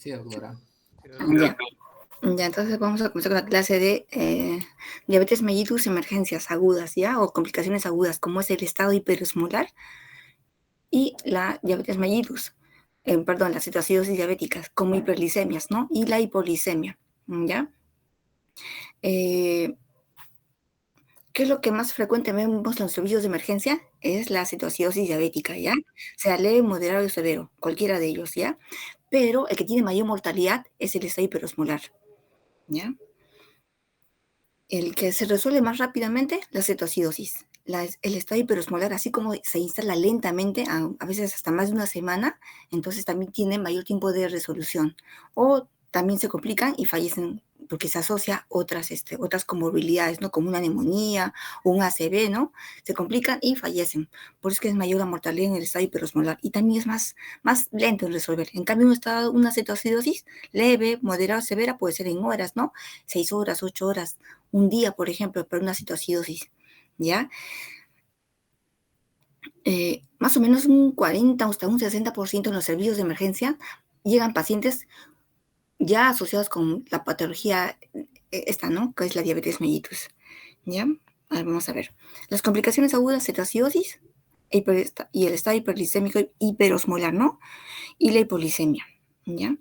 Sí, doctora. Ya, ya, entonces vamos a comenzar con la clase de diabetes mellitus, emergencias agudas, ¿ya? O complicaciones agudas, como es el estado hiperosmolar y la diabetes mellitus, perdón, las cetoacidosis diabéticas, como hiperglicemias, ¿no? Y la hipoglicemia, ¿ya? ¿Qué es lo que más frecuente vemos en los servicios de emergencia? Es la cetoacidosis diabética, ¿ya? Sea leve, moderado o severo, cualquiera de ellos, ¿ya? Pero el que tiene mayor mortalidad es el estado hiperosmolar, ¿ya? El que se resuelve más rápidamente, la cetoacidosis. El estado hiperosmolar, así como se instala lentamente, a veces hasta más de una semana, entonces también tiene mayor tiempo de resolución. O también se complican y fallecen porque se asocia a otras comorbilidades, ¿no? Como una neumonía o un ACV, ¿no? Se complican y fallecen. Por eso es que es mayor la mortalidad en el estado hiperosmolar. Y también es más lento en resolver. En cambio, una cetoacidosis leve, moderada, severa, puede ser en horas, ¿no? 6 horas, 8 horas, un día, por ejemplo, para una cetoacidosis, ¿ya? Más o menos un 40 hasta un 60% en los servicios de emergencia llegan pacientes ya asociados con la patología esta, ¿no? Que es la diabetes mellitus, ¿ya? A ver, vamos a ver. Las complicaciones agudas, cetoacidosis y el estado hiperglicémico hiperosmolar, ¿no? Y la hipoglicemia, ¿ya?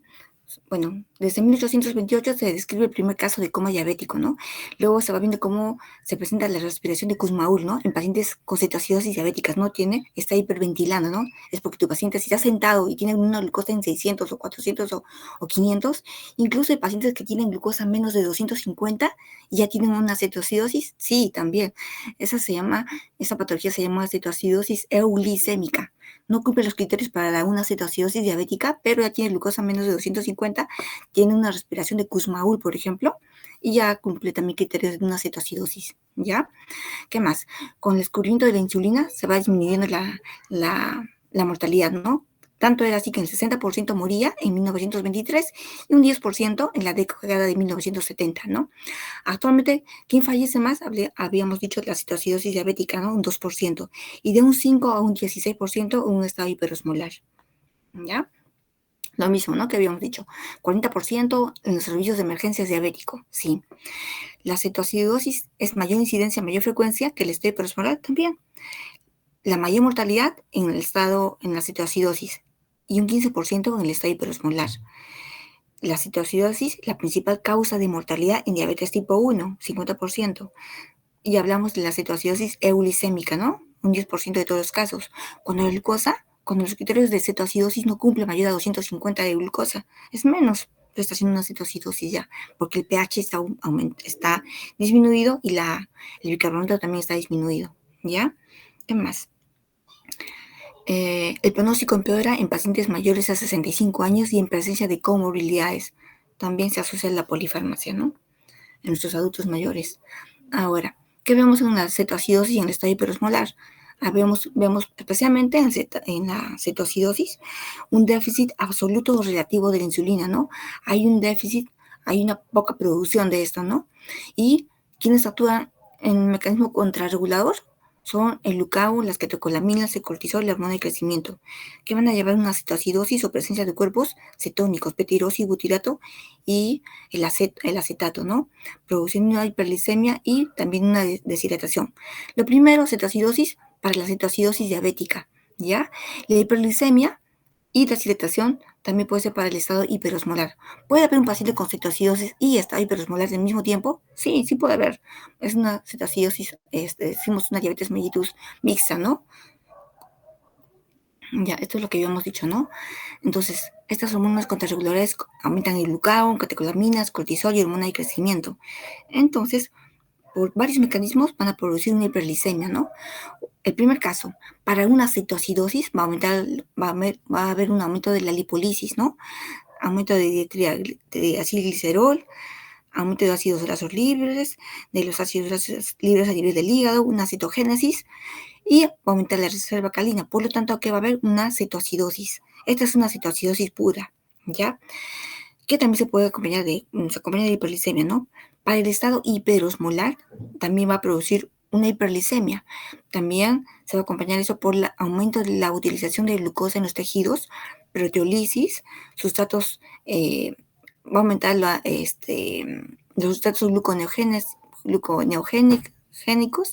Bueno, desde 1828 se describe el primer caso de coma diabético, ¿no? Luego se va viendo cómo se presenta la respiración de Kussmaul, ¿no? En pacientes con cetoacidosis diabéticas, ¿no? Está hiperventilando, ¿no? Es porque tu paciente, si está sentado y tiene una glucosa en 600 o 400 o 500, incluso hay pacientes que tienen glucosa menos de 250 y ya tienen una cetoacidosis, sí, también. Esa patología se llama cetoacidosis euglicémica. No cumple los criterios para una cetoacidosis diabética, pero ya tiene glucosa menos de 250, tiene una respiración de Kussmaul, por ejemplo, y ya cumple también criterios de una cetoacidosis, ¿ya? ¿Qué más? Con el descubrimiento de la insulina se va disminuyendo la mortalidad, ¿no? Tanto era así que el 60% moría en 1923 y un 10% en la década de 1970, ¿no? Actualmente, ¿quién fallece más? Habíamos dicho la cetoacidosis diabética, ¿no? Un 2%. Y de un 5 a un 16% un estado hiperosmolar, ¿ya? Lo mismo, ¿no? Que habíamos dicho. 40% en los servicios de emergencias diabético, sí. La cetoacidosis es mayor incidencia, mayor frecuencia que el estado hiperosmolar también. La mayor mortalidad en la cetoacidosis y un 15% en el estado hiperosmolar. La cetoacidosis, la principal causa de mortalidad en diabetes tipo 1, 50%. Y hablamos de la cetoacidosis euglicémica, ¿no? Un 10% de todos los casos. Cuando los criterios de cetoacidosis no cumplen mayor a 250 de glucosa, es menos, pero está haciendo una cetoacidosis ya, porque el pH está disminuido y el bicarbonato también está disminuido, ¿ya? ¿Qué más? El pronóstico empeora en pacientes mayores a 65 años y en presencia de comorbilidades. También se asocia a la polifarmacia, ¿no? En nuestros adultos mayores. Ahora, ¿qué vemos en la cetoacidosis y en el estado hiperosmolar? Vemos especialmente en la cetoacidosis un déficit absoluto o relativo de la insulina, ¿no? Hay un déficit, hay una poca producción de esto, ¿no? Y quienes actúan en el mecanismo contrarregulador son el glucagón, las catecolaminas, el cortisol y la hormona de crecimiento, que van a llevar una cetoacidosis o presencia de cuerpos cetónicos, butirato y el acetato, ¿no? Produciendo una hiperglicemia y también una deshidratación. Lo primero, cetoacidosis para la cetoacidosis diabética, ¿ya? La hiperglicemia y deshidratación también puede ser para el estado hiperosmolar. ¿Puede haber un paciente con cetoacidosis y estado hiperosmolar al mismo tiempo? Sí, sí puede haber. Es una cetoacidosis, decimos una diabetes mellitus mixta, ¿no? Ya, esto es lo que habíamos dicho, ¿no? Entonces, estas hormonas contrarregulares aumentan el glucagón, catecolaminas, cortisol y hormona de crecimiento. Entonces, por varios mecanismos van a producir una hiperglicemia, ¿no? El primer caso, para una cetoacidosis va a haber un aumento de la lipólisis, ¿no? Aumento de acilglicerol, aumento de ácidos grasos libres, de los ácidos grasos libres a nivel del hígado, una citogénesis y va a aumentar la reserva calina. Por lo tanto, aquí va a haber una cetoacidosis. Esta es una cetoacidosis pura, ¿ya? Que también se acompaña de hiperglicemia, ¿no? Para el estado hiperosmolar también va a producir una hiperglicemia. También se va a acompañar eso por el aumento de la utilización de glucosa en los tejidos proteólisis, sustratos, va a aumentar los sustratos gluconeogénicos,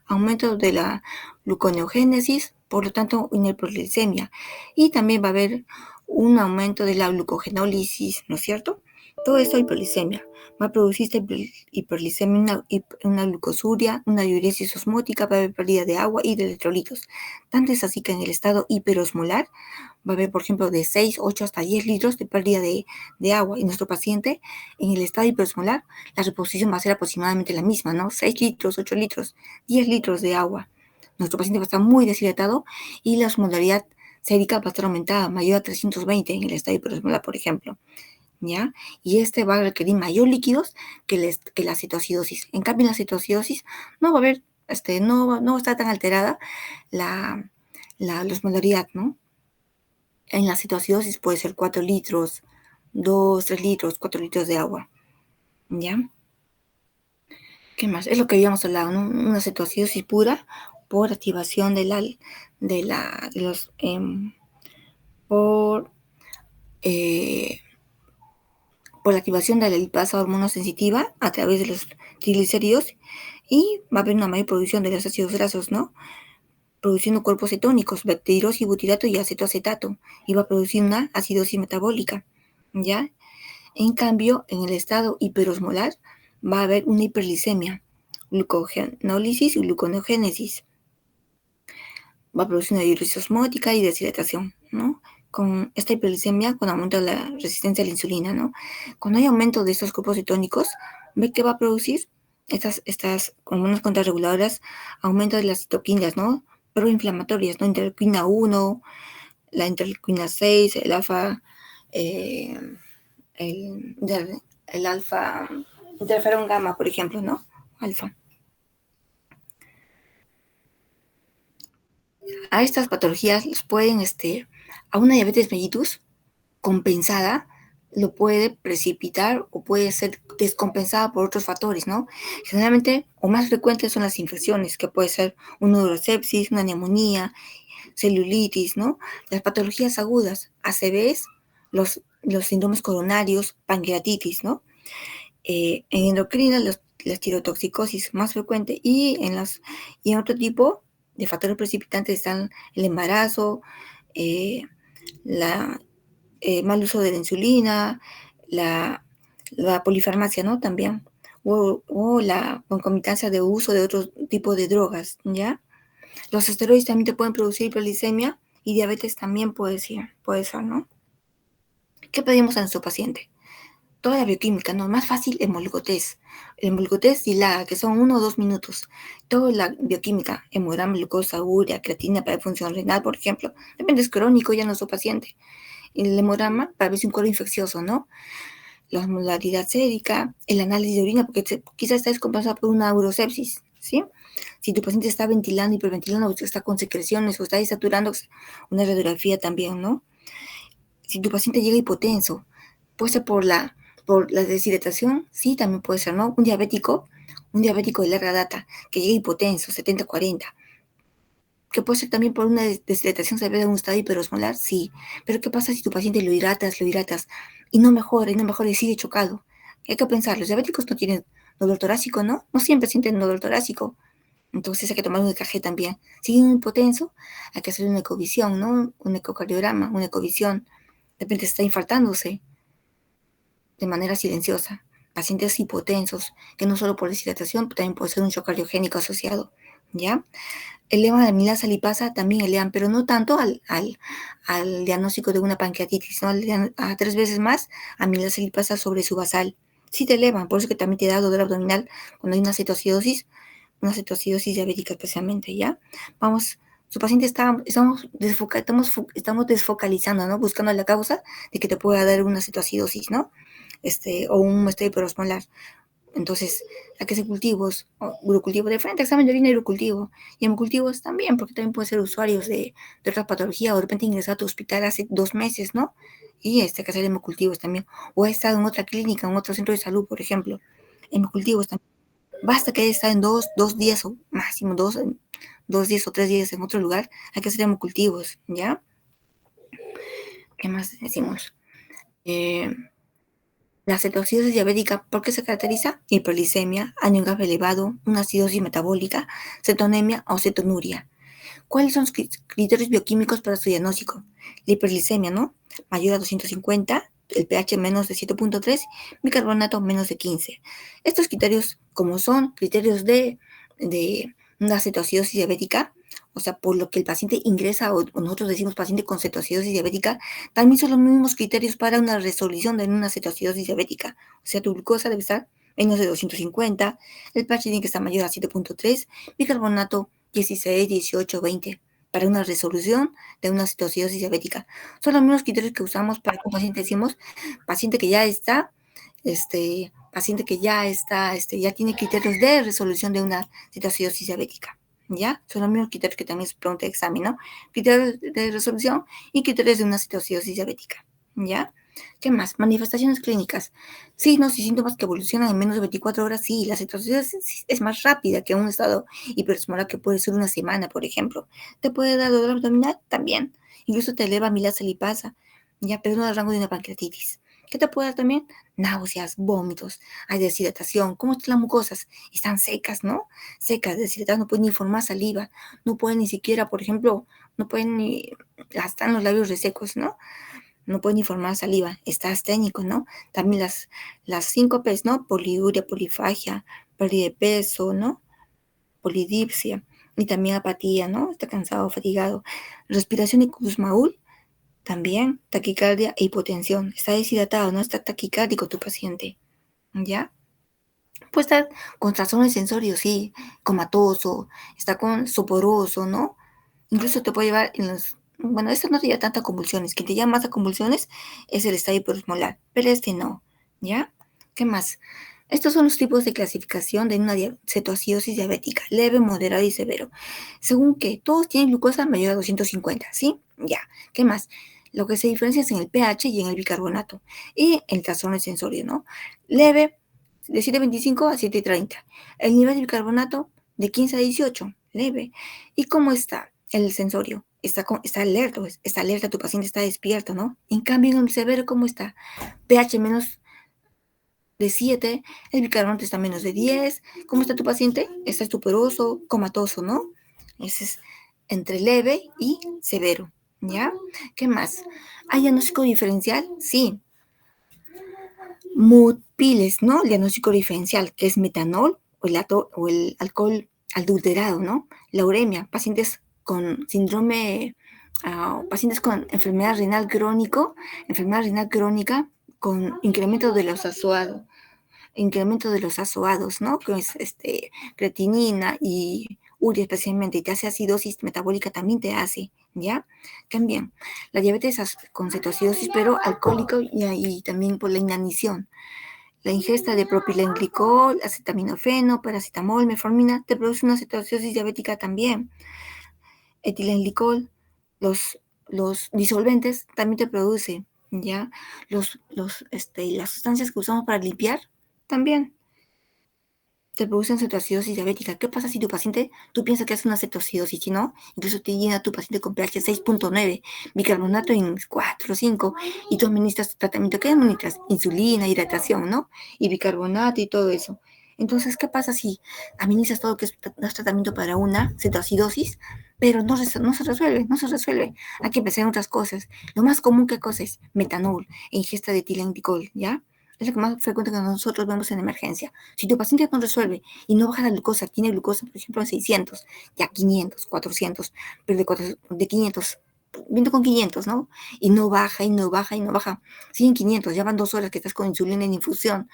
aumento de la gluconeogénesis, por lo tanto, una hiperglicemia. Y también va a haber un aumento de la glucogenólisis, ¿no es cierto? Todo esto hiperglicemia. Va a producir esta hiperglicemia, una glucosuria, una diuresis osmótica, va a haber pérdida de agua y de electrolitos. Tanto es así que en el estado hiperosmolar va a haber, por ejemplo, de 6, 8 hasta 10 litros de pérdida de agua. Y nuestro paciente, en el estado hiperosmolar, la reposición va a ser aproximadamente la misma, ¿no? 6 litros, 8 litros, 10 litros de agua. Nuestro paciente va a estar muy deshidratado y la osmolaridad sérica va a estar aumentada, mayor a 320 en el estado hiperosmolar, por ejemplo. ¿Ya? Y va a requerir mayor líquidos que la cetoacidosis. En cambio, en la cetoacidosis no va a haber, no va a estar tan alterada la osmolaridad, ¿no? En la cetoacidosis puede ser 4 litros, 2, 3 litros, 4 litros de agua, ¿ya? ¿Qué más? Es lo que habíamos hablado, ¿no? Una cetoacidosis pura por activación por, eh, por la activación de la lipasa hormonosensitiva a través de los triglicéridos, y va a haber una mayor producción de los ácidos grasos, ¿no? Produciendo cuerpos cetónicos, butirato y acetoacetato, y va a producir una acidosis metabólica, ¿ya? En cambio, en el estado hiperosmolar va a haber una hiperglicemia, glucogenólisis y gluconeogénesis. Va a producir una diuresis osmótica y deshidratación, ¿no? Con esta hiperglicemia, con aumento de la resistencia a la insulina, ¿no? Cuando hay aumento de estos grupos cetónicos, ¿ve qué va a producir? Estas hormonas contrarreguladoras, aumento de las citoquinas, ¿no? Proinflamatorias, ¿no? Interleuquina 1, la interleuquina 6, el alfa, eh, el alfa, interferón gamma, por ejemplo, ¿no? Alfa. A estas patologías los pueden, a una diabetes mellitus compensada, lo puede precipitar o puede ser descompensada por otros factores, ¿no? Generalmente, o más frecuentes son las infecciones, que puede ser una urosepsis, una neumonía, celulitis, ¿no? Las patologías agudas, ACVs, los síndromes coronarios, pancreatitis, ¿no? En endocrina, la tirotoxicosis más frecuente, y en otro tipo de factores precipitantes están el embarazo, la mal uso de la insulina, la, la polifarmacia, ¿no? También, o la concomitancia de uso de otro tipo de drogas, ¿ya? Los esteroides también te pueden producir hiperglicemia y diabetes también puede ser, ¿no? ¿Qué pedimos a nuestro paciente? Toda la bioquímica, ¿no? Más fácil, hemolgotés. El hemolgotés dilaga, que son 1 o 2 minutos. Toda la bioquímica, hemograma, glucosa, urea, creatina para función renal, por ejemplo. Depende, es crónico ya nuestro paciente. El hemograma para ver si un cuadro infeccioso, ¿no? La osmolaridad sérica, el análisis de orina, porque quizás está descompensado por una urosepsis, ¿sí? Si tu paciente está ventilando, hiperventilando, o está con secreciones, o está desaturando, una radiografía también, ¿no? Si tu paciente llega hipotenso, puede ser por la deshidratación, sí, también puede ser, ¿no? Un diabético de larga data, que llega hipotenso, 70-40, que puede ser también por una deshidratación severa en un estado hiperosmolar, sí. Pero ¿qué pasa si tu paciente lo hidratas, y no mejora, y sigue chocado? Hay que pensar, los diabéticos no tienen dolor torácico, ¿no? No siempre sienten dolor torácico. Entonces hay que tomar un EKG también. Si es un hipotenso, hay que hacer una ecovisión, ¿no? Un ecocardiograma, una ecovisión. De repente está infartándose de manera silenciosa. Pacientes hipotensos, que no solo por deshidratación, también puede ser un shock cardiogénico asociado, ¿ya? Elevan la amilasa lipasa, también elevan, pero no tanto al diagnóstico de una pancreatitis, ¿no? A 3 veces más amilasa lipasa sobre su basal. Sí te elevan, por eso que también te da dolor abdominal cuando hay una cetoacidosis diabética especialmente, ¿ya? Vamos, su paciente estamos desfocalizando, ¿no? Buscando la causa de que te pueda dar una cetoacidosis, ¿no? O un estado hiperosmolar. Entonces, hay que hacer cultivos, urocultivo de frente, examen de orina y urocultivo. Y hemocultivos también, porque también pueden ser usuarios de otras patologías, o de repente ingresado a tu hospital hace 2 meses, ¿no? Y hay que hacer hemocultivos también. O ha estado en otra clínica, en otro centro de salud, por ejemplo. Hemocultivos también. Basta que haya estado en dos días o máximo 2 días o 3 días en otro lugar, hay que hacer hemocultivos, ¿ya? ¿Qué más decimos? Eh, la cetoacidosis diabética, ¿por qué se caracteriza? Hiperglicemia, anemia elevado, una acidosis metabólica, cetonemia o cetonuria. ¿Cuáles son los criterios bioquímicos para su diagnóstico? La hiperglicemia, ¿no? Mayor a 250, el pH menos de 7.3, bicarbonato menos de 15. Estos criterios, como son criterios de una cetoacidosis diabética, o sea, por lo que el paciente ingresa, o nosotros decimos paciente con cetoacidosis diabética, también son los mismos criterios para una resolución de una cetoacidosis diabética. O sea, tu glucosa debe estar menos de 250, el pH tiene que estar mayor a 7.3, bicarbonato 16, 18, 20 para una resolución de una cetoacidosis diabética. Son los mismos criterios que usamos para un paciente, decimos, paciente que ya está, paciente que ya está, ya tiene criterios de resolución de una cetoacidosis diabética. ¿Ya? Son los mismos criterios que también se pregunta el examen, ¿no? Criterios de resolución y criterios de una cetoacidosis diabética. ¿Ya? ¿Qué más? Manifestaciones clínicas. Signos y síntomas que evolucionan en menos de 24 horas. Sí, la cetoacidosis es más rápida que un estado hiperosmolar que puede ser una semana, por ejemplo. Te puede dar dolor abdominal también. Incluso te eleva amilasa lipasa, ya, pero no al rango de una pancreatitis. ¿Qué te puede dar también? Náuseas, vómitos, hay deshidratación. ¿Cómo están las mucosas? Están secas, ¿no? Secas, deshidratadas, no pueden ni formar saliva, no pueden ni siquiera, por ejemplo, no pueden ni, están los labios resecos, ¿no? No pueden ni formar saliva, está asténico, ¿no? También las síncopes, ¿no? Poliuria, polifagia, pérdida de peso, ¿no? Polidipsia y también apatía, ¿no? Está cansado, fatigado. Respiración y Kussmaul, también taquicardia e hipotensión. Está deshidratado, ¿no? Está taquicárdico tu paciente, ¿ya? Puede estar con trastornos sensorios, sí, comatoso, está con soporoso, ¿no? Incluso te puede llevar en los... Bueno, esto no te lleva tantas convulsiones. Quien te lleva más a convulsiones es el estadio hiperosmolar, pero este no, ¿ya? ¿Qué más? Estos son los tipos de clasificación de una cetoacidosis diabética, leve, moderado y severo. Según que todos tienen glucosa mayor a 250, ¿sí? Ya. ¿Qué más? Lo que se diferencia es en el pH y en el bicarbonato y el trastorno sensorio, ¿no? Leve, de 7.25 a 7.30. El nivel de bicarbonato de 15 a 18, leve. ¿Y cómo está el sensorio? Está alerta, tu paciente está despierto, ¿no? En cambio, en el severo, ¿cómo está? pH menos de 7, el bicarbonato está menos de 10. ¿Cómo está tu paciente? Está estuperoso, comatoso, ¿no? Ese es entre leve y severo, ¿ya? ¿Qué más? ¿Hay diagnóstico diferencial? Sí. Mutpiles, ¿no? El diagnóstico diferencial, que es metanol o el alcohol adulterado, ¿no? La uremia, pacientes con síndrome, pacientes con enfermedad renal crónica con incremento de los azoados, ¿no? Que es creatinina y urea especialmente, y te hace acidosis metabólica, también te hace, ¿ya? También la diabetes con cetoacidosis, pero alcohólico y también por la inanición. La ingesta de propilenglicol, acetaminofeno, paracetamol, metformina, te produce una cetoacidosis diabética también. Etilenglicol, los, los disolventes también te produce, ¿ya? Las sustancias que usamos para limpiar también te producen cetoacidosis diabética. ¿Qué pasa si tu paciente, tú piensas que es una cetoacidosis, si no? Incluso te llena tu paciente con pH 6.9, bicarbonato en 4 o 5, y tú administras tratamiento. ¿Qué administras? Insulina, hidratación, ¿no? Y bicarbonato y todo eso. Entonces, ¿qué pasa si administras todo lo que es tratamiento para una cetoacidosis, pero no se resuelve, no se resuelve? Hay que empezar en otras cosas. Lo más común que cosa es metanol e ingesta de etilenglicol, ¿ya? Es lo que más frecuente que nosotros vemos en emergencia. Si tu paciente no resuelve y no baja la glucosa, tiene glucosa, por ejemplo, en 600, ya 500, 400, pero de 500, viendo con 500, ¿no? Y no baja, y no baja, y no baja. Siguen 500, ya van 2 horas que estás con insulina en infusión,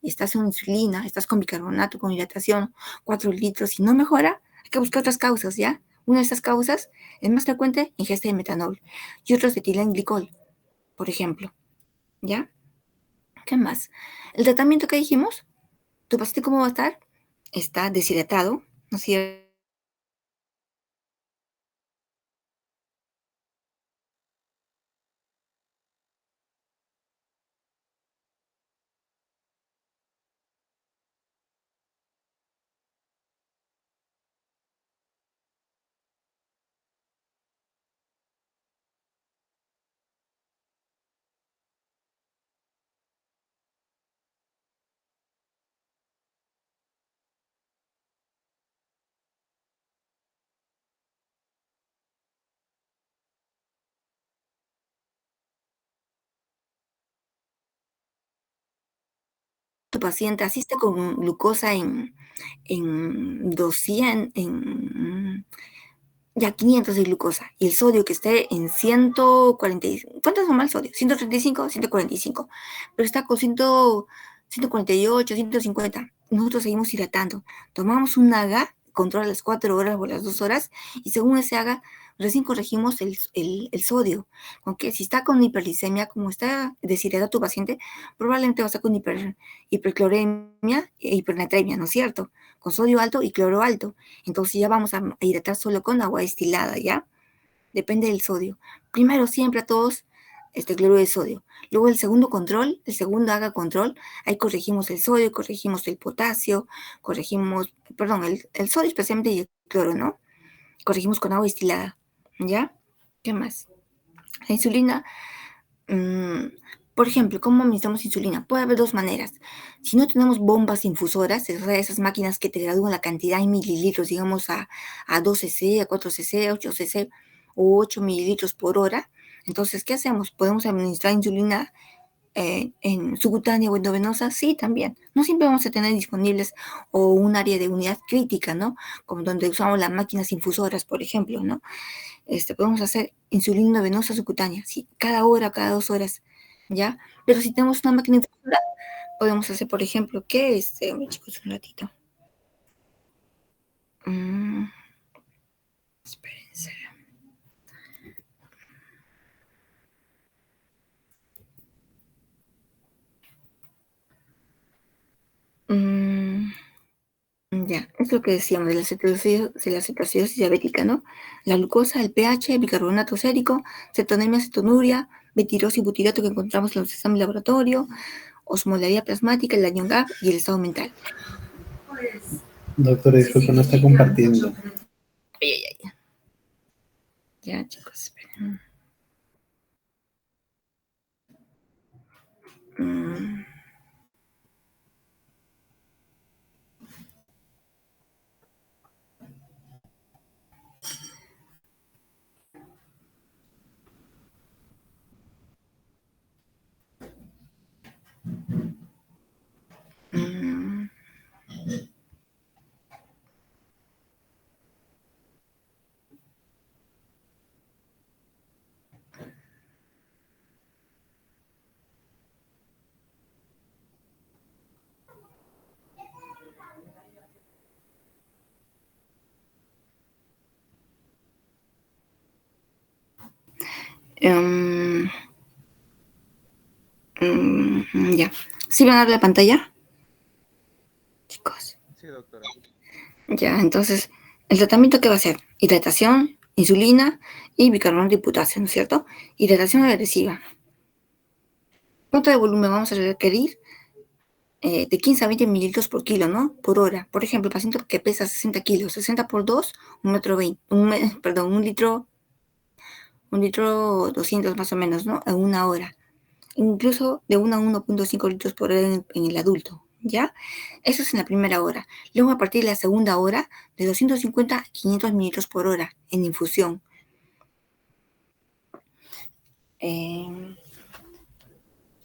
estás en insulina, estás con bicarbonato, con hidratación, 4 litros, y no mejora, hay que buscar otras causas, ¿ya? Una de estas causas es más frecuente, ingesta de metanol, y otros de etilenglicol, por ejemplo, ¿ya? ¿Qué más? El tratamiento que dijimos, ¿tu paciente cómo va a estar? Está deshidratado, ¿no es cierto? tu paciente, así esté con glucosa en 200, ya 500 de glucosa, y el sodio que esté en 140, ¿cuánto es normal el sodio? 135, 145, pero está con 148, 150. Nosotros seguimos hidratando. Tomamos un AGA, controla las 4 horas o las 2 horas, y según ese AGA, recién corregimos el sodio. Aunque si está con hiperglicemia, como está deshidratado tu paciente, probablemente va a estar con hipercloremia e hipernatremia, ¿no es cierto? Con sodio alto y cloro alto. Entonces ya vamos a hidratar solo con agua destilada, ¿ya? Depende del sodio. Primero siempre a todos cloruro de sodio. Luego el segundo control, el segundo haga control, ahí corregimos el sodio, corregimos el potasio, corregimos, perdón, el sodio especialmente y el cloro, ¿no? Corregimos con agua destilada, ¿ya? ¿Qué más? La insulina, mmm, por ejemplo, ¿cómo administramos insulina? Puede haber dos maneras. Si no tenemos bombas infusoras, esas máquinas que te gradúan la cantidad en mililitros, digamos a 2 cc, a 4 cc, a 8 cc o 8 mililitros por hora, entonces, ¿qué hacemos? ¿Podemos administrar insulina en subcutánea o endovenosa? Sí, también. No siempre vamos a tener disponibles o un área de unidad crítica, ¿no? Como donde usamos las máquinas infusoras, por ejemplo, ¿no? Podemos hacer insulina venosa subcutánea, sí, cada hora, cada 2 horas, ¿ya? Pero si tenemos una máquina infusora, podemos hacer, por ejemplo, ¿qué es? Chicos, un ratito. Espérense. Ya, es lo que decíamos de la cetoacidosis diabética, ¿no? La glucosa, el pH, el bicarbonato sérico, cetonemia, cetonuria, betirosis y butirato que encontramos en los exámenes de laboratorio, osmolaridad plasmática, el daño GAP y el estado mental. Doctora, disculpe, no está compartiendo. Ay. Ya, chicos, esperen. Ya. ¿Sí van a ver la pantalla? Chicos. Sí, doctora. Ya, entonces, ¿el tratamiento qué va a ser? Hidratación, insulina y bicarbonato de potasio, ¿no es cierto? Hidratación agresiva. ¿Cuánto de volumen vamos a requerir? De 15 a 20 mililitros por kilo, ¿no? Por hora. Por ejemplo, el paciente que pesa 60 kilos, 60 por 2, un metro 20, un litro 200 más o menos, ¿no? En una hora. Incluso de 1 a 1.5 litros por hora en el adulto, ¿ya? Eso es en la primera hora. Luego, a partir de la segunda hora, de 250 a 500 mililitros por hora en infusión. ¿De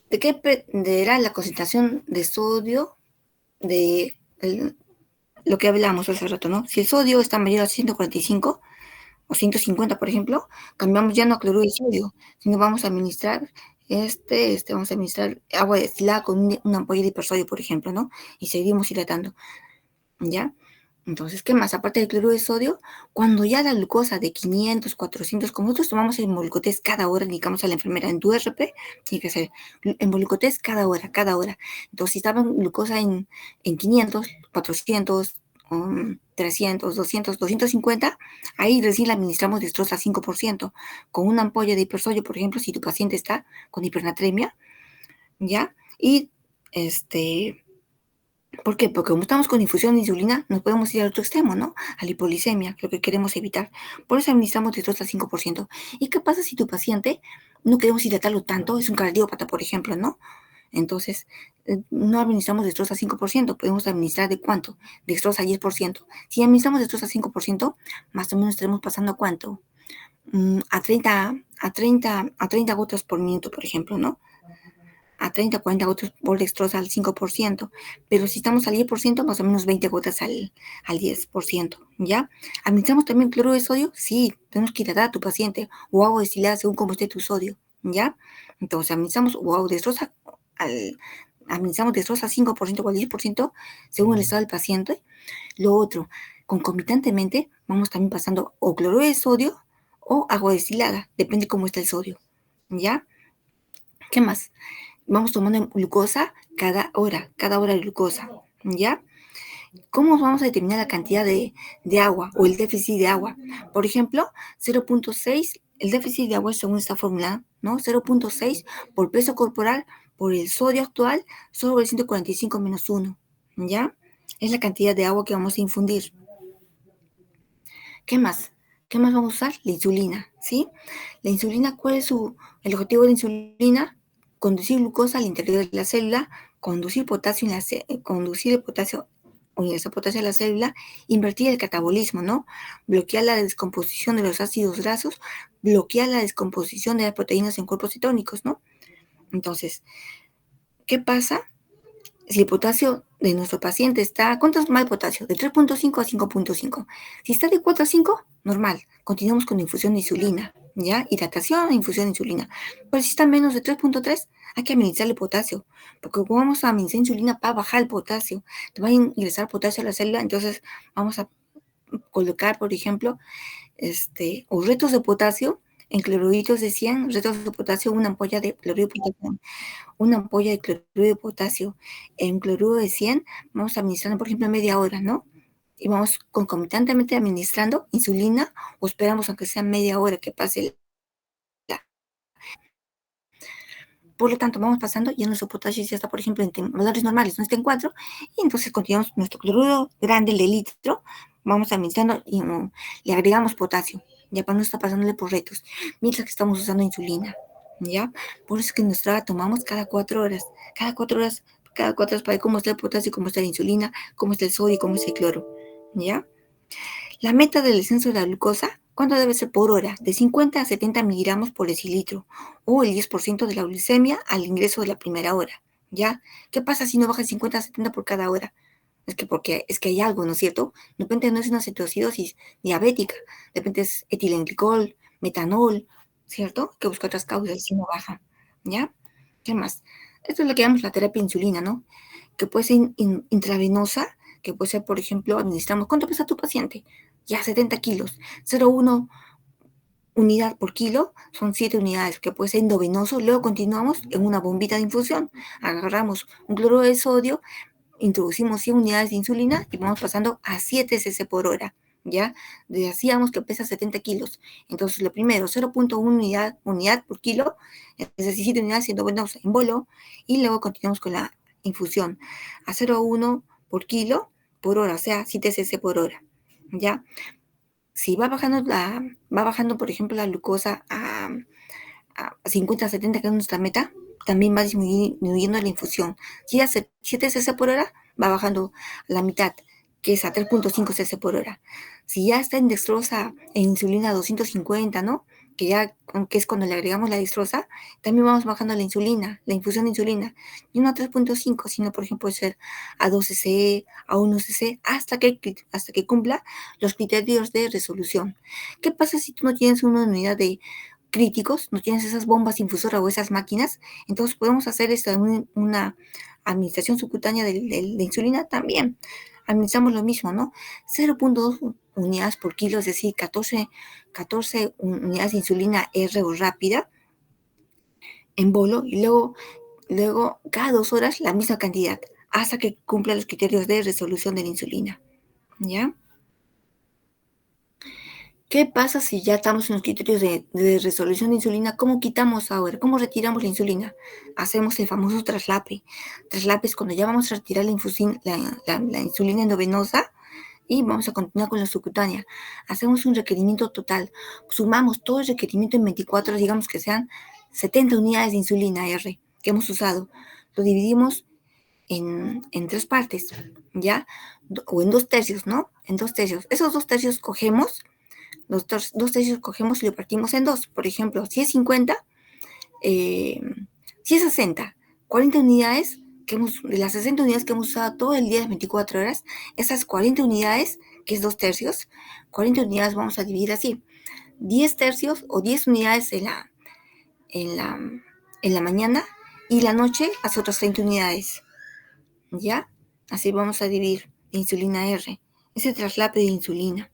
qué dependerá la concentración de sodio de lo que hablamos hace rato, ¿no? Si el sodio está mayor a 145 o 150, por ejemplo, cambiamos ya no a cloruro de sodio, sino vamos a administrar vamos a administrar agua destilada con una ampolla de hipersodio, por ejemplo, ¿no? Y seguimos hidratando, ¿ya? Entonces, ¿qué más? Aparte del cloruro de sodio, cuando ya la glucosa de 500, 400, como nosotros tomamos el Molcotés cada hora, indicamos a la enfermera en tu RP, tiene que ser el Molcotés cada hora, cada hora. Entonces, si estaba glucosa en 500, 400, 300, 200, 250, ahí recién la administramos destroza 5%, con una ampolla de hipersodio, por ejemplo, si tu paciente está con hipernatremia, ¿ya? Y ¿por qué? Porque como estamos con infusión de insulina, nos podemos ir al otro extremo, ¿no? A la hipoglicemia, lo que queremos evitar. Por eso administramos dextrosa al 5%. ¿Y qué pasa si tu paciente no queremos hidratarlo tanto? Es un cardiópata, por ejemplo, ¿no? Entonces, no administramos dextrosa al 5%, podemos administrar ¿de cuánto? Dextrosa al 10%. Si administramos dextrosa al 5%, más o menos estaremos pasando ¿a cuánto? A 30 gotas por minuto, por ejemplo, ¿no? a 30, 40 gotas por dextrosa al 5%, pero si estamos al 10%, más o menos 20 gotas al 10%, ¿ya? ¿Administramos también cloruro de sodio? Sí, tenemos que hidratar a tu paciente o agua destilada según cómo esté tu sodio, ¿ya? Entonces, administramos o agua dextrosa administramos dextrosa 5% o al 10% según el estado del paciente. Lo otro, concomitantemente, vamos también pasando o cloruro de sodio o agua destilada, depende cómo está el sodio, ¿ya? ¿Qué más? Vamos tomando glucosa cada hora de glucosa, ¿ya? ¿Cómo vamos a determinar la cantidad de agua o el déficit de agua? Por ejemplo, 0.6, el déficit de agua según esta fórmula, ¿no? 0.6 por peso corporal por el sodio actual sobre 145 menos 1, ¿ya? Es la cantidad de agua que vamos a infundir. ¿Qué más? ¿Qué más vamos a usar? La insulina, ¿sí? La insulina, ¿cuál es el objetivo de la insulina? Conducir glucosa al interior de la célula, conducir el potasio o ingresar potasio a la célula, invertir el catabolismo, ¿no? Bloquear la descomposición de los ácidos grasos, bloquear la descomposición de las proteínas en cuerpos cetónicos, ¿no? Entonces, ¿qué pasa? Si el potasio de nuestro paciente está, ¿cuánto es mal potasio? De 3.5 a 5.5. Si está de 4 a 5, normal. Continuamos con la infusión de insulina, ¿ya? Hidratación e infusión de insulina. Pero si está menos de 3.3, hay que administrarle potasio. Porque como vamos a administrar insulina para bajar el potasio, te va a ingresar potasio a la célula, entonces vamos a colocar, por ejemplo, o retos de potasio en cloruritos de 100, retos de potasio, una ampolla de cloruro de potasio, cloruro de potasio en cloruro de 100, vamos administrando, por ejemplo, media hora, ¿no? Y vamos concomitantemente administrando insulina o esperamos aunque sea media hora que pase por lo tanto, vamos pasando y nuestro potasio ya está, por ejemplo, en valores normales, no está en 4, y entonces continuamos nuestro cloruro grande, el de litro, vamos administrando y le agregamos potasio, ya para no estar pasándole por retos, mientras que estamos usando insulina, ¿ya? Por eso es que nuestra tomamos cada 4 horas, cada 4 horas, para ver cómo está el potasio, cómo está la insulina, cómo está el sodio y cómo está el cloro, ¿ya? La meta del descenso de la glucosa, ¿cuánto debe ser por hora? De 50 a 70 miligramos por decilitro o el 10% de la glicemia al ingreso de la primera hora, ¿ya? ¿Qué pasa si no baja de 50 a 70 por cada hora? Es que hay algo, ¿no es cierto? De repente no es una cetoacidosis diabética, de repente es etilenglicol, metanol, ¿cierto? Que busca otras causas si no baja, ¿ya? ¿Qué más? Esto es lo que llamamos la terapia de insulina, ¿no? Que puede ser intravenosa, que puede ser, por ejemplo, administramos, ¿cuánto pesa tu paciente? Ya 70 kilos, 0,1 unidad por kilo, son 7 unidades, que puede ser endovenoso, luego continuamos en una bombita de infusión, agarramos un cloruro de sodio, introducimos 100 unidades de insulina y vamos pasando a 7 cc por hora, ¿ya? Decíamos que pesa 70 kilos, entonces lo primero, 0,1 unidad por kilo, es decir, 7 unidades endovenoso en bolo, y luego continuamos con la infusión a 0,1 por kilo por hora, o sea, 7 cc por hora, ¿ya? Si va bajando, por ejemplo, la glucosa a 50, 70, que es nuestra meta, también va disminuyendo la infusión. Si a 7 cc por hora, va bajando a la mitad, que es a 3.5 cc por hora. Si ya está en dextrosa e insulina 250, ¿no? Que es cuando le agregamos la dextrosa, también vamos bajando la insulina, la infusión de insulina. Y no a 3.5, sino, por ejemplo, puede ser a 2 cc, a 1 cc, hasta que cumpla los criterios de resolución. ¿Qué pasa si tú no tienes una unidad de críticos, no tienes esas bombas infusoras o esas máquinas? Entonces podemos hacer una administración subcutánea de insulina también. Administramos lo mismo, ¿no? 0.2 unidades por kilo, es decir, 14 unidades de insulina R o rápida en bolo, y luego cada 2 horas la misma cantidad, hasta que cumpla los criterios de resolución de la insulina, ¿ya? ¿Qué pasa si ya estamos en los criterios de resolución de insulina? ¿Cómo quitamos ahora? ¿Cómo retiramos la insulina? Hacemos el famoso traslape. Traslape es cuando ya vamos a retirar la insulina endovenosa y vamos a continuar con la subcutánea. Hacemos un requerimiento total. Sumamos todo el requerimiento en 24 horas, digamos que sean 70 unidades de insulina R que hemos usado. Lo dividimos en 3 partes, ¿ya? O en 2 tercios, ¿no? En 2 tercios. Esos 2 tercios cogemos. Los 2 tercios cogemos y lo partimos en 2. Por ejemplo, si es 50, si es 60, 40 unidades, de las 60 unidades que hemos usado todo el día de 24 horas, esas 40 unidades, que es 2/3, 40 unidades vamos a dividir así. 10 tercios o 10 unidades en la mañana y la noche hace otras 30 unidades. ¿Ya? Así vamos a dividir la insulina R. Ese traslape de insulina.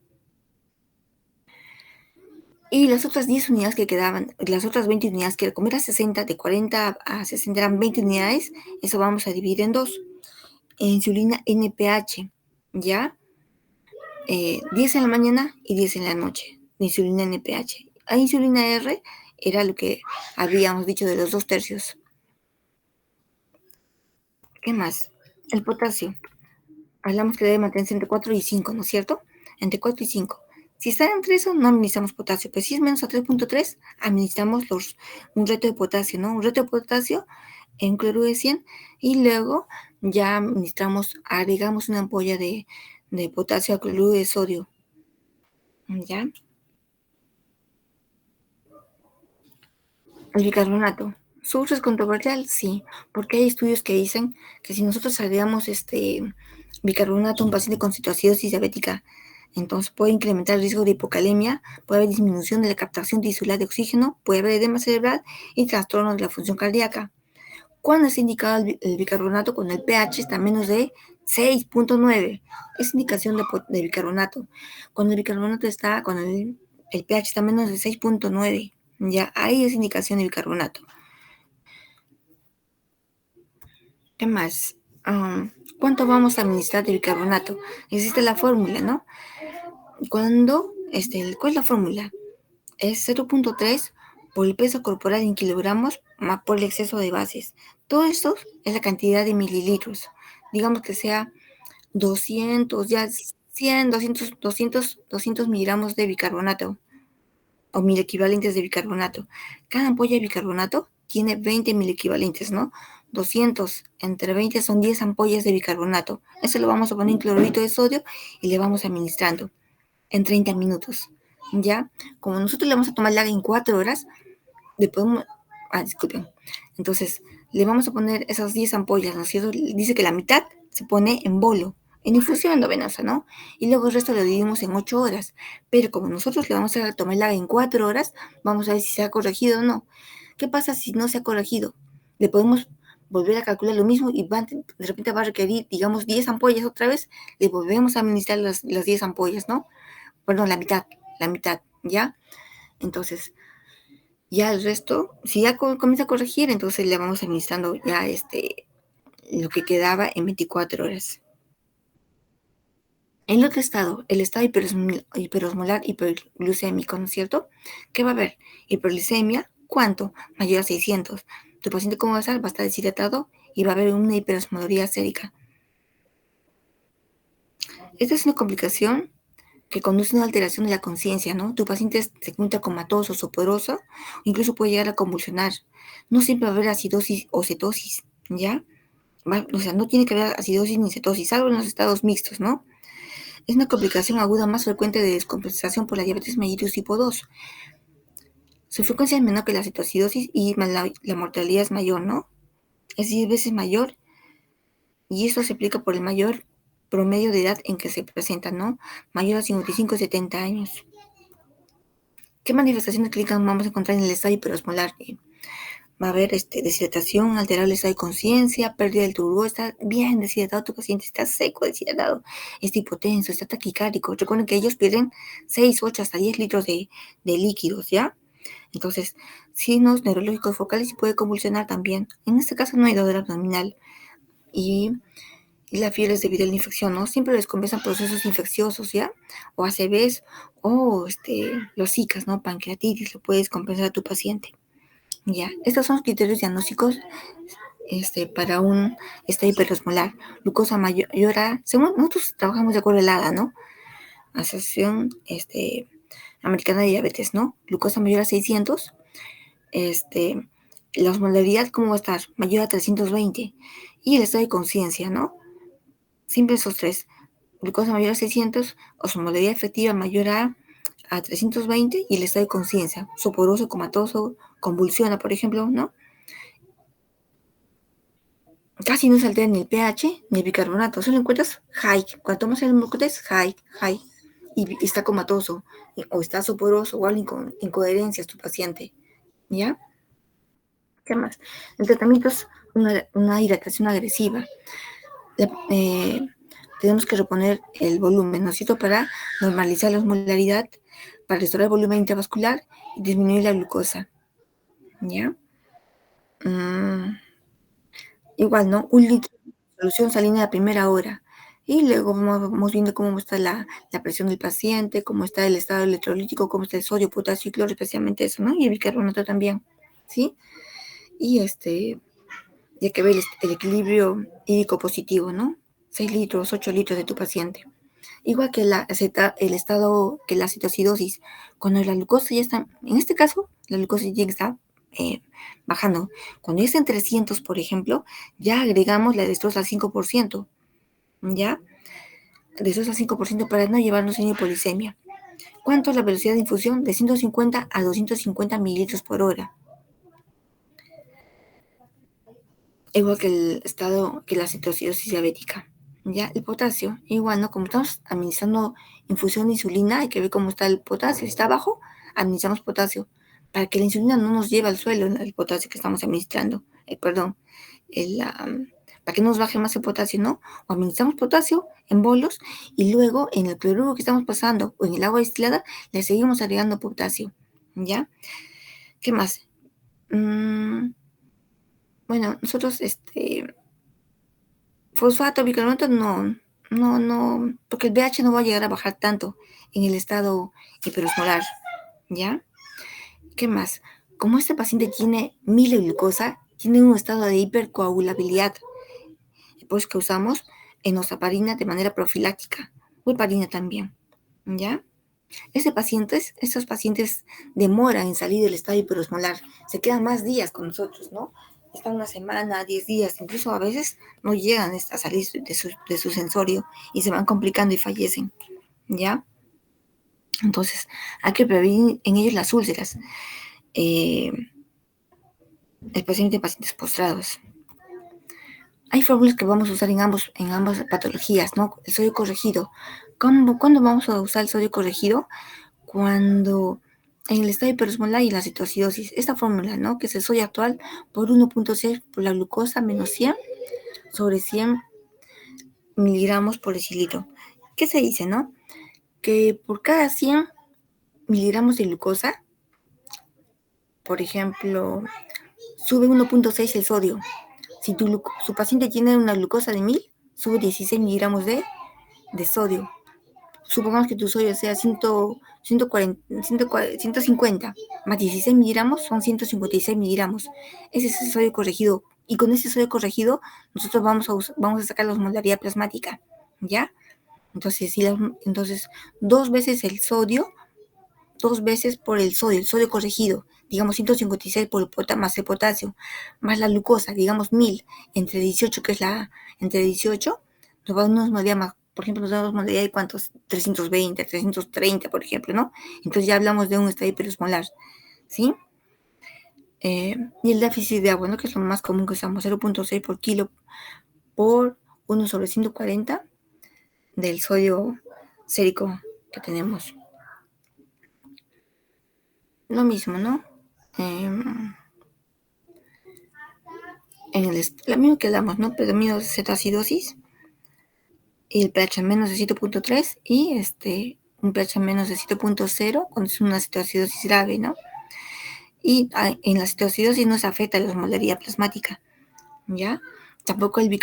Y las otras 10 unidades que quedaban, las otras 20 unidades, que como era 60, de 40 a 60 eran 20 unidades, eso vamos a dividir en dos. Insulina NPH, ¿ya? 10 en la mañana y 10 en la noche, de insulina NPH. A insulina R era lo que habíamos dicho de los 2/3. ¿Qué más? El potasio. Hablamos que debe mantenerse entre 4 y 5, ¿no es cierto? Entre 4 y 5. Si está entre eso, no administramos potasio, pero si es menos a 3.3, administramos un reto de potasio, ¿no? Un reto de potasio en cloruro de 100 y luego ya agregamos una ampolla de potasio a cloruro de sodio, ¿ya? El bicarbonato. ¿Su uso es controversial? Sí, porque hay estudios que dicen que si nosotros agregamos bicarbonato a un paciente con citoacidosis diabética, entonces puede incrementar el riesgo de hipocalemia, puede haber disminución de la captación tisular de oxígeno, puede haber edema cerebral y trastornos de la función cardíaca. ¿Cuándo es indicado el bicarbonato? Cuando el pH está menos de 6.9. Es indicación de bicarbonato. Cuando el bicarbonato cuando el pH está menos de 6.9. Ya, ahí es indicación de bicarbonato. ¿Qué más? ¿Cuánto vamos a administrar de bicarbonato? Existe la fórmula, ¿no? ¿Cuál es la fórmula? Es 0.3 por el peso corporal en kilogramos más por el exceso de bases. Todo esto es la cantidad de mililitros. Digamos que sea 200, ya 100, 200 miligramos de bicarbonato o 1000 equivalentes de bicarbonato. Cada ampolla de bicarbonato tiene 20 mil equivalentes, ¿no? 200 entre 20 son 10 ampollas de bicarbonato. Eso lo vamos a poner en cloruro de sodio y le vamos administrando en 30 minutos. ¿Ya? Como nosotros le vamos a tomar el agua en 4 horas, le podemos... disculpen. Entonces, le vamos a poner esas 10 ampollas, ¿no es cierto? Dice que la mitad se pone en bolo, en infusión endovenosa, ¿no? Y luego el resto lo dividimos en 8 horas. Pero como nosotros le vamos a tomar el agua en 4 horas, vamos a ver si se ha corregido o no. ¿Qué pasa si no se ha corregido? Le podemos volver a calcular lo mismo y de repente va a requerir, digamos, 10 ampollas otra vez. Le volvemos a administrar las 10 ampollas, ¿no? Perdón, la mitad, ¿ya? Entonces, ya el resto, si ya comienza a corregir, entonces le vamos administrando ya lo que quedaba en 24 horas. El otro estado, el estado hiperosmolar hiperglucémico, ¿no es cierto? ¿Qué va a haber? Hiperglicemia, ¿cuánto? Mayor a 600. Tu paciente, ¿cómo va a estar? Va a estar deshidratado y va a haber una hiperosmolaridad sérica. Esta es una complicación que conduce a una alteración de la conciencia, ¿no? Tu paciente se encuentra comatoso, soporoso, incluso puede llegar a convulsionar. No siempre va a haber acidosis o cetosis, ¿ya? O sea, no tiene que haber acidosis ni cetosis, salvo en los estados mixtos, ¿no? Es una complicación aguda más frecuente de descompensación por la diabetes mellitus tipo 2. Su frecuencia es menor que la cetoacidosis y la mortalidad es mayor, ¿no? Es 10 veces mayor y esto se explica por el mayor promedio de edad en que se presenta, ¿no? Mayor a 55 y 70 años. ¿Qué manifestaciones clínicas vamos a encontrar en el estado hiperosmolar? Va a haber deshidratación, alterable el estado de conciencia, pérdida del turbo, está bien deshidratado tu paciente, está seco, deshidratado, está hipotenso, está taquicárdico. Recuerden que ellos pierden 6, 8, hasta 10 litros de líquidos, ¿ya? Entonces, signos neurológicos focales y puede convulsionar también. En este caso no hay dolor abdominal y la fiebre es debido a la infección, ¿no? Siempre les compensan procesos infecciosos, ¿ya? O ACVs o los zicas, ¿no? Pancreatitis, lo puedes compensar a tu paciente. Ya, estos son los criterios diagnósticos para un estado hiperosmolar. Glucosa mayor nosotros trabajamos de acuerdo a la ADA, ¿no? Asociación Americana de Diabetes, ¿no? Glucosa mayor a 600. La osmolaridad, ¿cómo va a estar? Mayor a 320. Y el estado de conciencia, ¿no? Siempre esos tres. Glucosa mayor a 600, osmolaridad efectiva mayor a 320 y el estado de conciencia, soporoso, comatoso, convulsiona, por ejemplo, ¿no? casi no se altera ni el pH ni el bicarbonato, solo encuentras high. Cuando tomas el glucotés, high, y está comatoso, o está soporoso, o algo con incoherencias tu paciente, ¿ya? ¿Qué más? El tratamiento es una hidratación agresiva. Tenemos que reponer el volumen, ¿no es cierto? Para normalizar la osmolaridad, para restaurar el volumen intravascular y disminuir la glucosa, ¿ya? Igual, ¿no? Un litro de solución salina a la primera hora. Y luego vamos viendo cómo está la presión del paciente, cómo está el estado electrolítico, cómo está el sodio, potasio y cloro, especialmente eso, ¿no? Y el bicarbonato también, ¿sí? Y hay que ver el equilibrio hídrico positivo, ¿no? 6 litros, 8 litros de tu paciente. Igual que el estado, que la citocidosis, cuando la glucosa ya está, en este caso, la glucosa ya está bajando. Cuando ya está en 300, por ejemplo, ya agregamos la destroza al 5%, ¿ya? Destroza al 5% para no llevarnos a una hipolisemia. ¿Cuánto es la velocidad de infusión? De 150 a 250 mililitros por hora. Igual que el estado, que la citocidosis diabética. Ya, el potasio, igual, ¿no? Como estamos administrando infusión de insulina, hay que ver cómo está el potasio. Si está bajo, administramos potasio. Para que la insulina no nos lleve al suelo el potasio que estamos administrando. Para que no nos baje más el potasio, ¿no? O administramos potasio en bolos y luego en el cloruro que estamos pasando o en el agua destilada le seguimos agregando potasio. ¿Ya? ¿Qué más? Bueno, nosotros, fosfato, bicarbonato, no, porque el pH no va a llegar a bajar tanto en el estado hiperosmolar, ¿ya? ¿Qué más? Como este paciente tiene 1000 de glucosa, tiene un estado de hipercoagulabilidad, pues que usamos enoxaparina de manera profiláctica, o heparina también, ¿ya? Estos pacientes demoran en salir del estado hiperosmolar, se quedan más días con nosotros, ¿no? Están una semana, 10 días, incluso a veces no llegan a salir de su sensorio y se van complicando y fallecen, ¿ya? Entonces, hay que prevenir en ellos las úlceras, eh, especialmente en pacientes postrados. Hay fórmulas que vamos a usar en ambas patologías, ¿no? El sodio corregido. ¿Cuándo vamos a usar el sodio corregido? Cuando en el estado hiperosmolar y la citocidosis, esta fórmula, ¿no? Que es el sodio actual por 1.6 por la glucosa menos 100 sobre 100 miligramos por decilitro. ¿Qué se dice, no? Que por cada 100 miligramos de glucosa, por ejemplo, sube 1.6 el sodio. Si su paciente tiene una glucosa de 1000, sube 16 miligramos de sodio. Supongamos que tu sodio sea 150 más 16 miligramos son 156 miligramos. Ese es el sodio corregido. Y con ese sodio corregido, nosotros vamos a sacar la osmolaridad plasmática, ¿ya? Entonces, entonces, 2 veces el sodio, 2 veces por el sodio corregido, digamos 156 más el potasio, más la glucosa, digamos 1000, entre 18, que es entre 18, nos va a dar una osmolaridad más. Por ejemplo, nos da una osmolaridad de cuántos, 320, 330, por ejemplo, ¿no? Entonces ya hablamos de un estado hiperosmolar, ¿sí? Y el déficit de agua, ¿no? Que es lo más común que usamos, 0.6 por kilo por 1 sobre 140 del sodio sérico que tenemos. Lo mismo, ¿no? Lo mismo que hablamos, ¿no? Predominio de cetoacidosis y el pH menos de 7.3 y un pH menos de 7.0 cuando es una cetoacidosis grave, ¿no? Y en la cetoacidosis no se afecta la osmolaridad plasmática, ¿ya? Tampoco en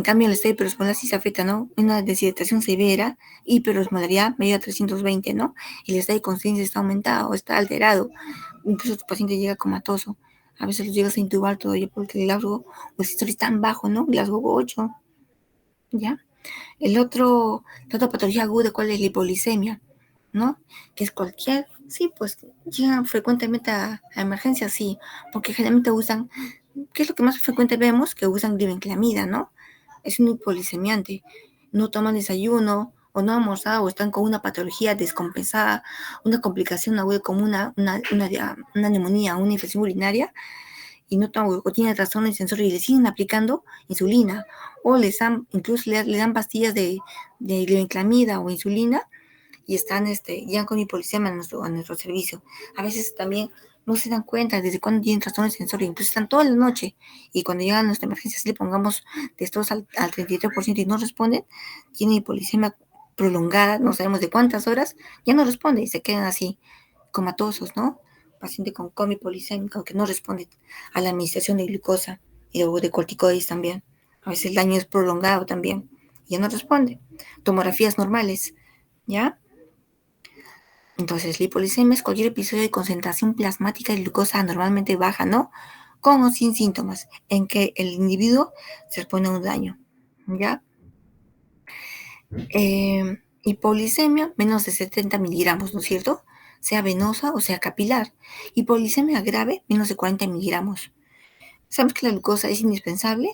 cambio el estado hiperosmolar sí se afecta, ¿no? Una deshidratación severa, hiperosmolaridad media a 320, ¿no? Y el estado de conciencia está aumentado, está alterado. Incluso tu paciente llega comatoso. A veces los llegas a intubar todavía porque el Glasgow o el sistol es tan bajo, ¿no? Glasgow 8, ¿ya? La otra patología aguda, ¿cuál es? La hipoglicemia, ¿no? Que es sí, pues llegan frecuentemente a emergencias, sí, porque generalmente usan, ¿qué es lo que más frecuente vemos? Que usan glibenclamida, ¿no? Es un hipoglicemiante, no toman desayuno, o no han almorzado, o están con una patología descompensada, una complicación aguda como una neumonía, una infección urinaria, y no o tiene trastorno sensorial y le siguen aplicando insulina, o incluso le dan pastillas de glibenclamida o insulina, y están ya con hipoglicemia a nuestro servicio. A veces también no se dan cuenta desde cuándo tienen trastorno sensorio, incluso están toda la noche, y cuando llegan a nuestra emergencia, si le pongamos testos al 33% y no responden, tienen hipoglicemia prolongada, no sabemos de cuántas horas, ya no responde y se quedan así, comatosos, ¿no? Paciente con coma hipolicémico que no responde a la administración de glucosa y luego de corticoides también. A veces el daño es prolongado también, ya no responde. Tomografías normales, ¿ya? Entonces, la hipoglicemia es cualquier episodio de concentración plasmática de glucosa anormalmente baja, ¿no? Con o sin síntomas, en que el individuo se expone a un daño, ¿ya? Hipoglicemia, menos de 70 miligramos, ¿no es cierto? Sea venosa o sea capilar. Hipoglicemia grave, menos de 40 miligramos. Sabemos que la glucosa es indispensable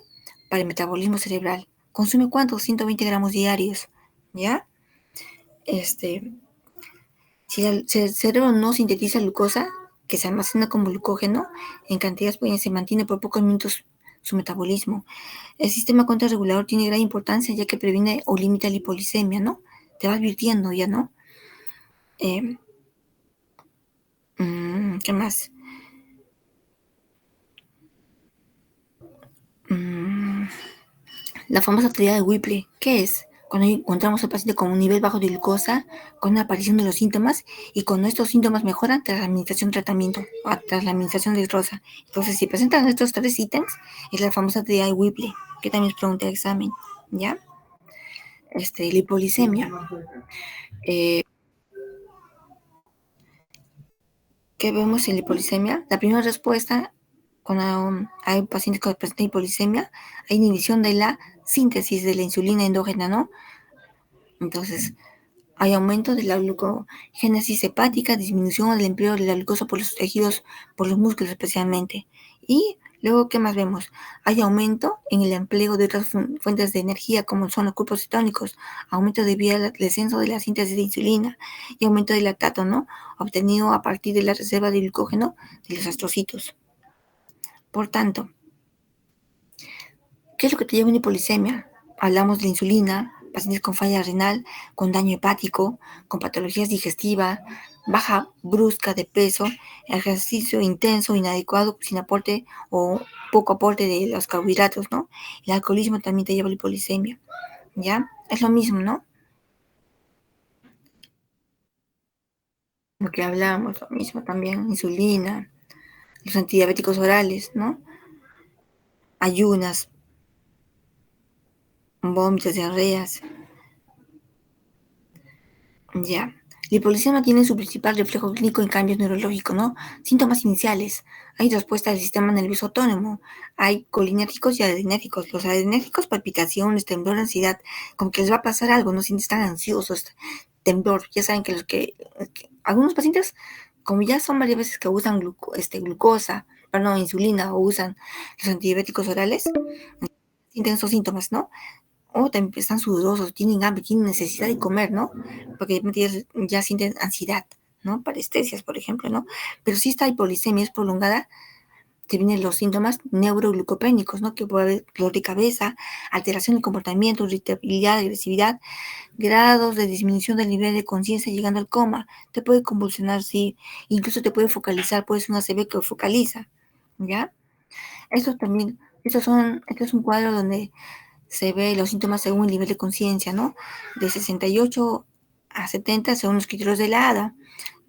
para el metabolismo cerebral. ¿Consume cuánto? 120 gramos diarios, ¿ya? Si el cerebro no sintetiza glucosa, que se almacena como glucógeno, en cantidades pequeñas se mantiene por pocos minutos su metabolismo. El sistema contrarregulador tiene gran importancia ya que previene o limita la hipoglicemia, ¿no? Te va advirtiendo ya, ¿no? ¿Qué más? La famosa teoría de Whipple, ¿qué es? Cuando encontramos al paciente con un nivel bajo de glucosa, con una aparición de los síntomas, y cuando estos síntomas mejoran tras la administración de tratamiento, tras la administración de droga. Entonces, si presentan estos tres ítems, es la famosa teoría de Whipple, que también es pregunta de examen, ¿ya? La hipoglicemia. ¿Qué vemos en la hipoglicemia? La primera respuesta, cuando hay pacientes que presentan hipoglicemia, hay inhibición de la síntesis de la insulina endógena, ¿no? Entonces, hay aumento de la glucogénesis hepática, disminución del empleo de la glucosa por los tejidos, por los músculos especialmente. Y luego, ¿qué más vemos? Hay aumento en el empleo de otras fuentes de energía, como son los cuerpos cetónicos, aumento debido al descenso de la síntesis de insulina y aumento del lactato, ¿no? Obtenido a partir de la reserva de glucógeno de los astrocitos. Por tanto, ¿qué es lo que te lleva a una hipoglicemia? Hablamos de la insulina, pacientes con falla renal, con daño hepático, con patologías digestivas, baja brusca de peso, ejercicio intenso, inadecuado, sin aporte o poco aporte de los carbohidratos, ¿no? El alcoholismo también te lleva a la hipoglicemia, ¿ya? Es lo mismo, ¿no? Lo que hablamos, lo mismo también, insulina, los antidiabéticos orales, ¿no? Ayunas, vómitos, diarreas, ya. La hipoglicemia tiene su principal reflejo clínico en cambios neurológicos, ¿no? Síntomas iniciales. Hay respuesta del sistema nervioso autónomo. Hay colinérgicos y adrenérgicos. Los adrenérgicos, palpitaciones, temblor, ansiedad. Como que les va a pasar algo, no sienten tan ansiosos. Temblor. Ya saben que algunos pacientes, como ya son varias veces que usan glucosa, perdón, insulina o usan los antidiabéticos orales, sienten esos síntomas, ¿no? O también están sudorosos, tienen hambre, tienen necesidad de comer, ¿no? Porque ya sienten ansiedad, ¿no? Parestesias, por ejemplo, ¿no? Pero si esta hipoglicemia es prolongada, te vienen los síntomas neuroglucopénicos, ¿no? Que puede haber dolor de cabeza, alteración del comportamiento, irritabilidad, agresividad, grados de disminución del nivel de conciencia llegando al coma. Te puede convulsionar, sí, incluso te puede focalizar, puede ser una ACV que focaliza, ¿ya? Este es un cuadro donde se ve los síntomas según el nivel de conciencia, ¿no? De 68 a 70 según los criterios de la ADA.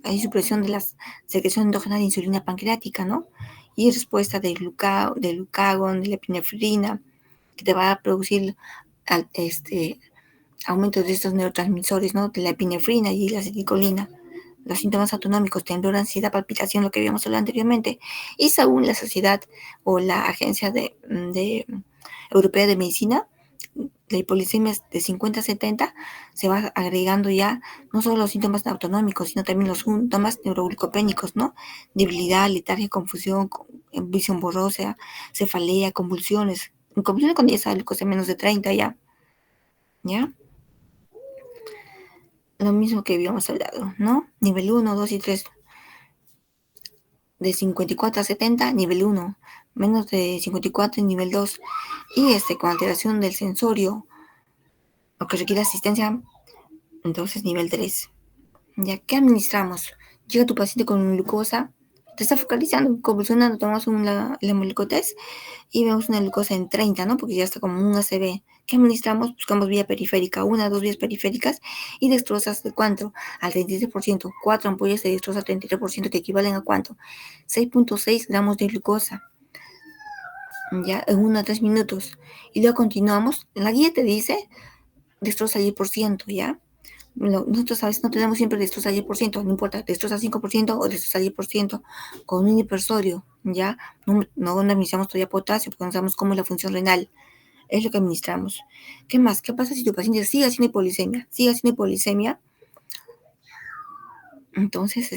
Hay supresión de la secreción endógena de insulina pancreática, ¿no? Y respuesta del glucagón, de la epinefrina, que te va a producir aumento de estos neurotransmisores, ¿no? De la epinefrina y la acetilcolina. Los síntomas autonómicos, temblor, ansiedad, palpitación, lo que habíamos hablado anteriormente. Y según la sociedad o la agencia europea de medicina, la hipoglicemia de 50 a 70 se va agregando ya no solo los síntomas autonómicos, sino también los síntomas neuroglucopénicos, ¿no? Debilidad, letargia, confusión, visión borrosa, cefalea, convulsiones. Convulsiones cuando ya sale glucosa menos de 30 ya, ¿ya? Lo mismo que habíamos hablado, ¿no? Nivel 1, 2 y 3. De 54 a 70, nivel 1. menos de 54 en nivel 2, y con alteración del sensorio o que requiere asistencia, entonces nivel 3. ¿Ya? ¿Qué administramos? Llega tu paciente con glucosa, te está focalizando, convulsionando, tomamos la glucotest y vemos una glucosa en 30, ¿no? Porque ya está como un ACV. ¿Qué administramos? Buscamos vía periférica, 2 vías periféricas y dextrosas de cuánto? Al 33%, 4 ampollas de dextrosa al 33%, que equivalen a cuánto? 6.6 gramos de glucosa, ya, en 1 a 3 minutos. Y luego continuamos. La guía te dice destroza al 10%, ¿ya? Nosotros a veces no tenemos siempre destroza al 10%, no importa, destroza 5% o destroza al 10% con un hipersodio, ¿ya? No administramos todavía potasio porque no sabemos cómo es la función renal. Es lo que administramos. ¿Qué más? ¿Qué pasa si tu paciente sigue haciendo hipoglicemia? Sigue haciendo hipoglicemia. Entonces,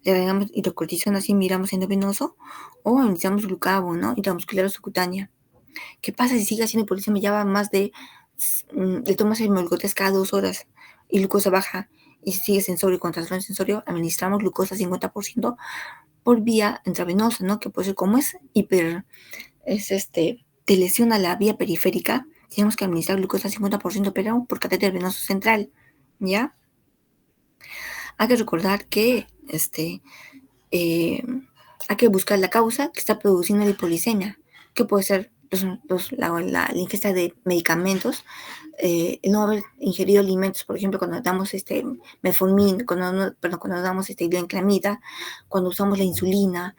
le agregamos hidrocortisona si miramos endovenoso o administramos glucabo, ¿no? Intramuscular o subcutánea. ¿Qué pasa si sigue haciendo hipoglicemia? Ya va más de... le tomas el glucotés cada 2 horas y glucosa baja y sigue sensorio con trastorno sensorio, administramos glucosa 50% por vía intravenosa, ¿no? Que puede ser como te lesiona la vía periférica, tenemos que administrar glucosa 50%, pero por catéter venoso central, ¿ya? Hay que recordar que hay que buscar la causa que está produciendo la hipoglicemia, que puede ser la ingesta de medicamentos, no haber ingerido alimentos, por ejemplo, cuando damos metformin, cuando damos glibenclamida, cuando usamos la insulina,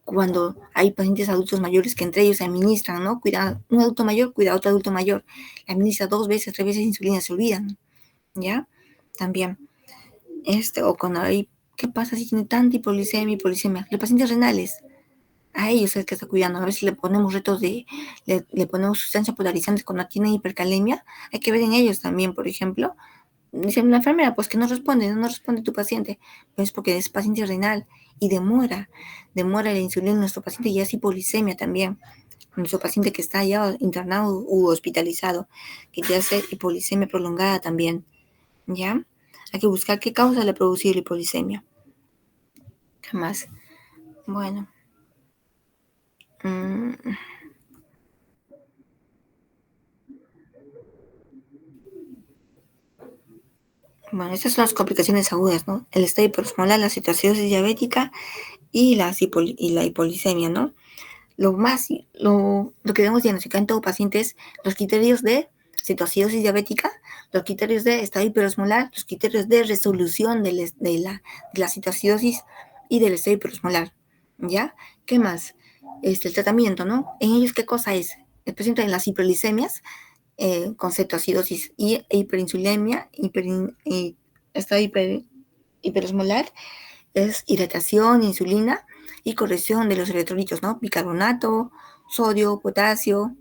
cuando hay pacientes adultos mayores que entre ellos se administran, ¿no? Cuida un adulto mayor, cuida a otro adulto mayor, le administra 2 veces, 3 veces insulina, se olvidan, ¿ya? También, o cuando hay, ¿qué pasa si tiene tanta hipoglicemia? Los pacientes renales, a ellos es que está cuidando. A ver si le ponemos retos le ponemos sustancias polarizantes cuando tiene hipercalemia. Hay que ver en ellos también, por ejemplo. Dice la enfermera, pues que no responde tu paciente. Pero es porque es paciente renal y demora la insulina en nuestro paciente y es hipoglicemia también. Nuestro paciente que está ya internado u hospitalizado, que ya hace hipoglicemia prolongada también, ¿ya? Hay que buscar qué causa le ha producido la hipoglicemia. ¿Qué más? Bueno. Bueno, estas son las complicaciones agudas, ¿no? El estadio hiperosmolar, la cetoacidosis diabética y la hipoglicemia, ¿no? Lo que debemos diagnosticar en todo paciente es los criterios de cetoacidosis diabética, los criterios de estadio hiperosmolar, los criterios de resolución de la cetoacidosis y del estadio hiperosmolar, ¿ya? ¿Qué más? El tratamiento, ¿no? En ellos, ¿qué cosa es? El paciente en las hiperglicemias, con cetoacidosis y hiperinsulemia, hiperosmolar, es hidratación, insulina y corrección de los electrolitos, ¿no? Bicarbonato, sodio, potasio.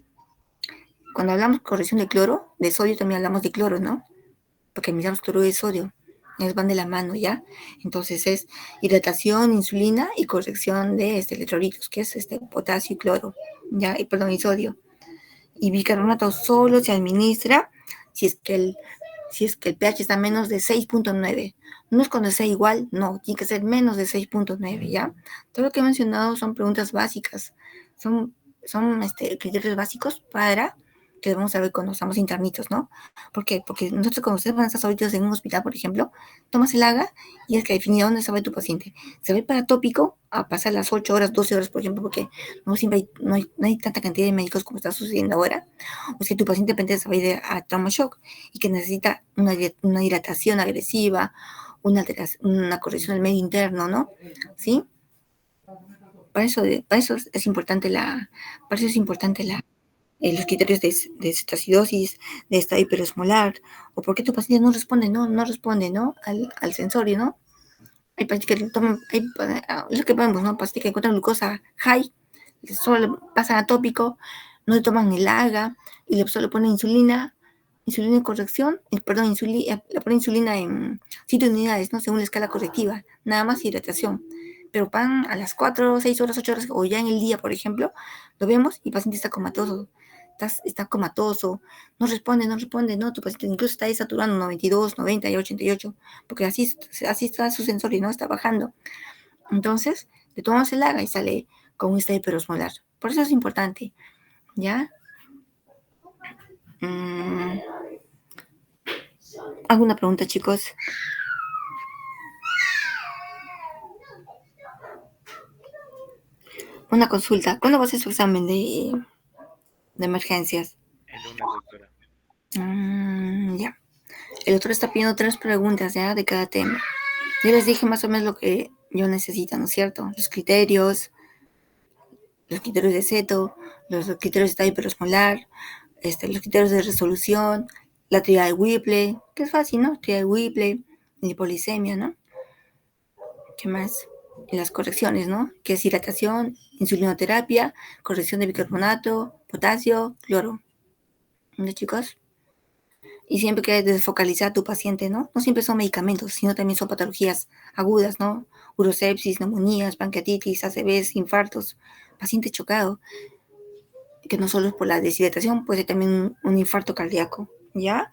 Cuando hablamos de corrección de cloro, de sodio también hablamos de cloro, ¿no? Porque miramos cloro de sodio. Ellos van de la mano, ¿ya? Entonces es hidratación, insulina y corrección de electrolitos, que es potasio y cloro, ¿ya? Y sodio. Y bicarbonato solo se administra si es que el pH está menos de 6.9. No es cuando sea igual, no, tiene que ser menos de 6.9, ¿ya? Todo lo que he mencionado son preguntas básicas, son criterios básicos para que debemos saber cuando estamos internitos, ¿no? ¿Por qué? Porque nosotros cuando ustedes van a estar solitos en un hospital, por ejemplo, tomas el AGA y es que define dónde se va tu paciente. Se va para tópico a pasar las 8 horas, 12 horas, por ejemplo, porque no siempre no hay tanta cantidad de médicos como está sucediendo ahora. O si tu paciente depende se va a ir a trauma shock y que necesita una dilatación agresiva, una corrección del medio interno, ¿no? ¿Sí? Para eso es importante los criterios de cetoacidosis, de estado hiperosmolar, o por qué tu paciente no responde, ¿no? Al sensorio, ¿no? Hay pacientes que toman, es lo que vemos, ¿no? Pacientes que encuentran glucosa high, solo pasan a tópico, no le toman el AGA y solo ponen insulina en corrección, le ponen insulina en 7 unidades, ¿no? Según la escala correctiva, nada más hidratación. Pero van a las 4, 6 horas, 8 horas, o ya en el día, por ejemplo, lo vemos y el paciente está comatoso. Está comatoso, no responde, ¿no? Tu paciente incluso está saturando 92, 90 y 88, porque así está su sensorio, ¿no? Está bajando. Entonces, le tomamos el AGA y sale con un estado hiperosmolar. Por eso es importante, ¿ya? ¿Alguna pregunta, chicos? Una consulta. ¿Cuándo va a hacer su examen de emergencias? El lunes, doctora. Ya. El doctor está pidiendo 3 preguntas, ¿ya? De cada tema. Yo les dije más o menos lo que yo necesito, ¿no es cierto? Los criterios de CETO, los criterios de estado hiperosmolar, los criterios de resolución, la tríada de Whipple, que es fácil, ¿no? Tríada de Whipple, hipolicemia, ¿no? ¿Qué más? Y las correcciones, ¿no? Que es hidratación, insulinoterapia, corrección de bicarbonato, potasio, cloro. ¿No, chicos? Y siempre que desfocalizar a tu paciente, ¿no? No siempre son medicamentos, sino también son patologías agudas, ¿no? Urosepsis, neumonías, pancreatitis, ACVs, infartos, paciente chocado, que no solo es por la deshidratación, puede ser también un infarto cardíaco, ¿ya?